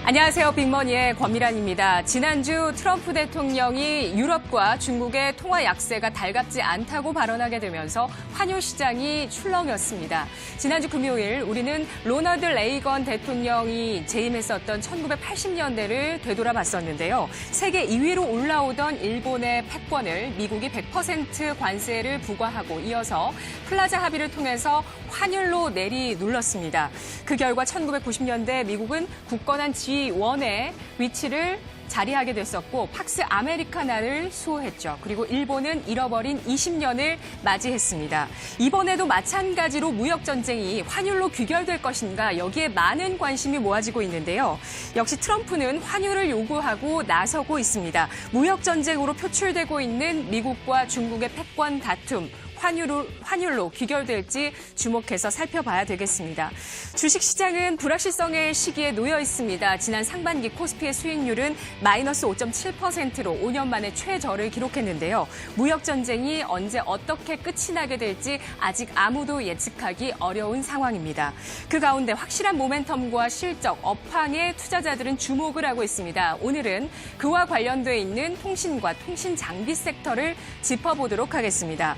안녕하세요. 빅머니의 권미란입니다. 지난주 트럼프 대통령이 유럽과 중국의 통화 약세가 달갑지 않다고 발언하게 되면서 환율 시장이 출렁였습니다. 지난주 금요일 우리는 로널드 레이건 대통령이 재임했었던 1980년대를 되돌아봤었는데요. 세계 2위로 올라오던 일본의 패권을 미국이 100% 관세를 부과하고 이어서 플라자 합의를 통해서 환율로 내리눌렀습니다. 그 결과 1990년대 미국은 굳건한 G1의 위치를 자리하게 됐었고 팍스 아메리카나를 수호했죠. 그리고 일본은 잃어버린 20년을 맞이했습니다. 이번에도 마찬가지로 무역전쟁이 환율로 귀결될 것인가 여기에 많은 관심이 모아지고 있는데요. 역시 트럼프는 환율을 요구하고 나서고 있습니다. 무역전쟁으로 표출되고 있는 미국과 중국의 패권 다툼. 환율로 귀결될지 주목해서 살펴봐야 되겠습니다. 주식시장은 불확실성의 시기에 놓여 있습니다. 지난 상반기 코스피의 수익률은 마이너스 5.7%로 5년 만에 최저를 기록했는데요. 무역전쟁이 언제 어떻게 끝이 나게 될지 아직 아무도 예측하기 어려운 상황입니다. 그 가운데 확실한 모멘텀과 실적, 업황에 투자자들은 주목을 하고 있습니다. 오늘은 그와 관련돼 있는 통신과 통신장비 섹터를 짚어보도록 하겠습니다.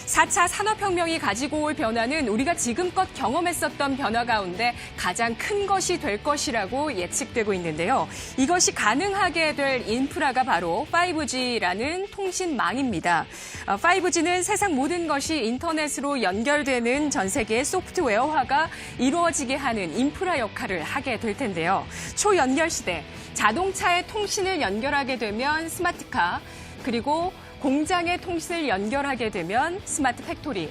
4차 산업혁명이 가지고 올 변화는 우리가 지금껏 경험했었던 변화 가운데 가장 큰 것이 될 것이라고 예측되고 있는데요. 이것이 가능하게 될 인프라가 바로 5G라는 통신망입니다. 5G는 세상 모든 것이 인터넷으로 연결되는 전 세계의 소프트웨어화가 이루어지게 하는 인프라 역할을 하게 될 텐데요. 초연결 시대, 자동차의 통신을 연결하게 되면 스마트카, 그리고 공장의 통신을 연결하게 되면 스마트 팩토리,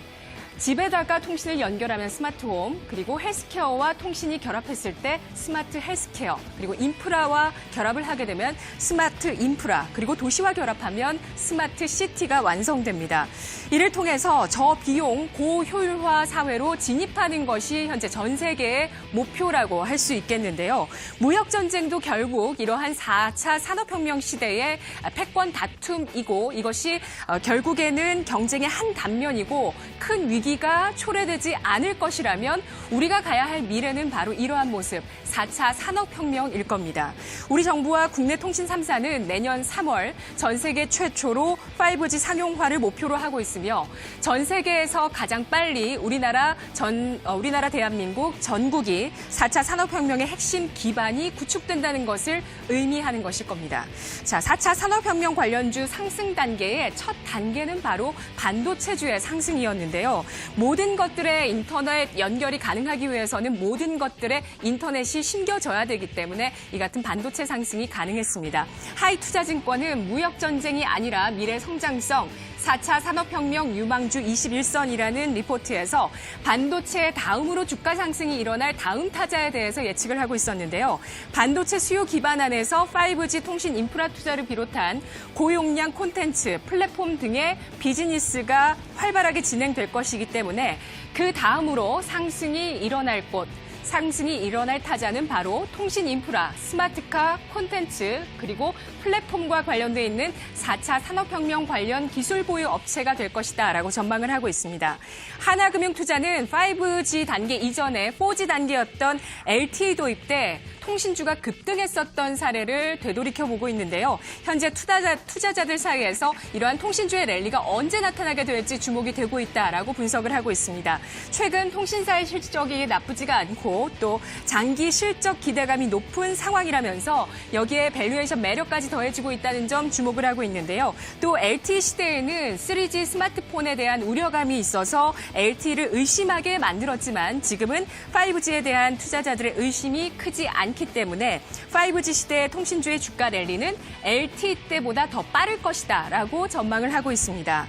집에다가 통신을 연결하면 스마트홈, 그리고 헬스케어와 통신이 결합했을 때 스마트 헬스케어, 그리고 인프라와 결합을 하게 되면 스마트 인프라, 그리고 도시와 결합하면 스마트 시티가 완성됩니다. 이를 통해서 저비용, 고효율화 사회로 진입하는 것이 현재 전 세계의 목표라고 할 수 있겠는데요. 무역전쟁도 결국 이러한 4차 산업혁명 시대의 패권 다툼이고 이것이 결국에는 경쟁의 한 단면이고 큰 위기가 초래되지 않을 것이라면 우리가 가야 할 미래는 바로 이러한 모습, 4차 산업혁명일 겁니다. 우리 정부와 국내 통신 3사는 내년 3월 전 세계 최초로 5G 상용화를 목표로 하고 있으며 전 세계에서 가장 빨리 우리나라 대한민국 전국이 4차 산업혁명의 핵심 기반이 구축된다는 것을 의미하는 것일 겁니다. 자, 4차 산업혁명 관련주 상승 단계의 첫 단계는 바로 반도체주의 상승이었는데요. 모든 것들의 인터넷 연결이 가능하기 위해서는 모든 것들의 인터넷이 심겨져야 되기 때문에 이 같은 반도체 상승이 가능했습니다. 하이투자증권은 무역전쟁이 아니라 미래 성장성, 4차 산업혁명 유망주 21선이라는 리포트에서 반도체 다음으로 주가 상승이 일어날 다음 타자에 대해서 예측을 하고 있었는데요. 반도체 수요 기반 안에서 5G 통신 인프라 투자를 비롯한 고용량 콘텐츠, 플랫폼 등의 비즈니스가 활발하게 진행될 것이기 때문에 그 다음으로 상승이 일어날 타자는 바로 통신 인프라, 스마트카, 콘텐츠, 그리고 플랫폼과 관련돼 있는 4차 산업혁명 관련 기술 보유 업체가 될 것이다라고 전망을 하고 있습니다. 하나금융투자는 5G 단계 이전에 4G 단계였던 LTE 도입 때 통신주가 급등했었던 사례를 되돌이켜보고 있는데요. 현재 투자자들 사이에서 이러한 통신주의 랠리가 언제 나타나게 될지 주목이 되고 있다라고 분석을 하고 있습니다. 최근 통신사의 실적이 나쁘지가 않고 또 장기 실적 기대감이 높은 상황이라면서 여기에 밸류에이션 매력까지 더해지고 있다는 점 주목을 하고 있는데요. 또 LTE 시대에는 3G 스마트폰에 대한 우려감이 있어서 LTE를 의심하게 만들었지만 지금은 5G에 대한 투자자들의 의심이 크지 않기 때문에 5G 시대의 통신주의 주가 랠리는 LTE 때보다 더 빠를 것이다라고 전망을 하고 있습니다.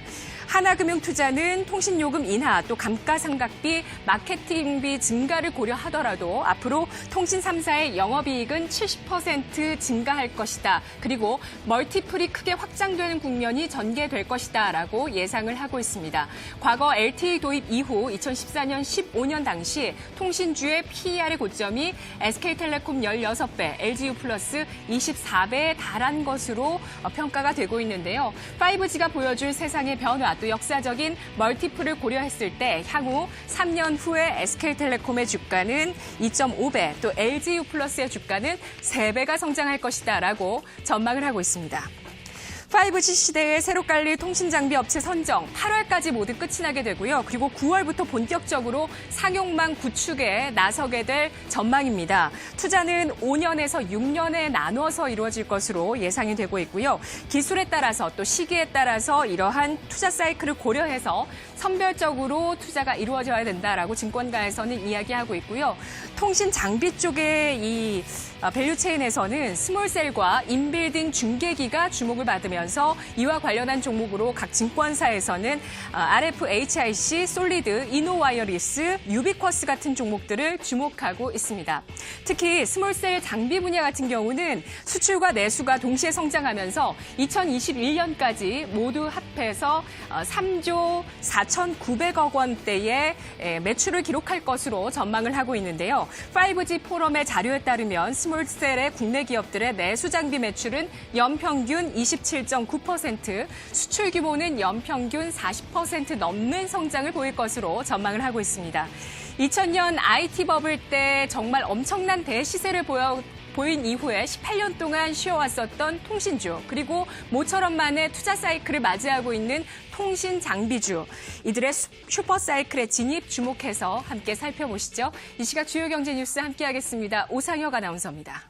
하나금융투자는 통신요금 인하, 또 감가상각비, 마케팅비 증가를 고려하더라도 앞으로 통신 3사의 영업이익은 70% 증가할 것이다. 그리고 멀티플이 크게 확장되는 국면이 전개될 것이다 라고 예상을 하고 있습니다. 과거 LTE 도입 이후 2014년, 15년 당시 통신주의 PER의 고점이 SK텔레콤 16배, LGU 플러스 24배에 달한 것으로 평가가 되고 있는데요. 5G가 보여줄 세상의 변화, 또 역사적인 멀티플을 고려했을 때 향후 3년 후에 SK텔레콤의 주가는 2.5배, 또 LG유플러스의 주가는 3배가 성장할 것이다라고 전망을 하고 있습니다. 5G 시대에 새로 깔릴 통신장비 업체 선정 8월까지 모두 끝이 나게 되고요. 그리고 9월부터 본격적으로 상용망 구축에 나서게 될 전망입니다. 투자는 5년에서 6년에 나눠서 이루어질 것으로 예상이 되고 있고요. 기술에 따라서 또 시기에 따라서 이러한 투자 사이클을 고려해서 선별적으로 투자가 이루어져야 된다라고 증권가에서는 이야기하고 있고요. 통신 장비 쪽의 이 밸류체인에서는 스몰셀과 인빌딩 중계기가 주목을 받으면서 이와 관련한 종목으로 각 증권사에서는 RFHIC, 솔리드, 이노와이어리스, 유비쿼스 같은 종목들을 주목하고 있습니다. 특히 스몰셀 장비 분야 같은 경우는 수출과 내수가 동시에 성장하면서 2021년까지 모두 합해서 3조 4,900억 원대의 매출을 기록할 것으로 전망을 하고 있는데요. 5G 포럼의 자료에 따르면 스몰셀의 국내 기업들의 내수 장비 매출은 연평균 27.9%, 수출 규모는 연평균 40% 넘는 성장을 보일 것으로 전망을 하고 있습니다. 2000년 IT 버블 때 정말 엄청난 대시세를 보인 이후에 18년 동안 쉬어왔었던 통신주, 그리고 모처럼 만의 투자 사이클을 맞이하고 있는 통신 장비주, 이들의 슈퍼 사이클의 진입 주목해서 함께 살펴보시죠. 이 시각 주요 경제 뉴스 함께하겠습니다. 오상혁 아나운서입니다.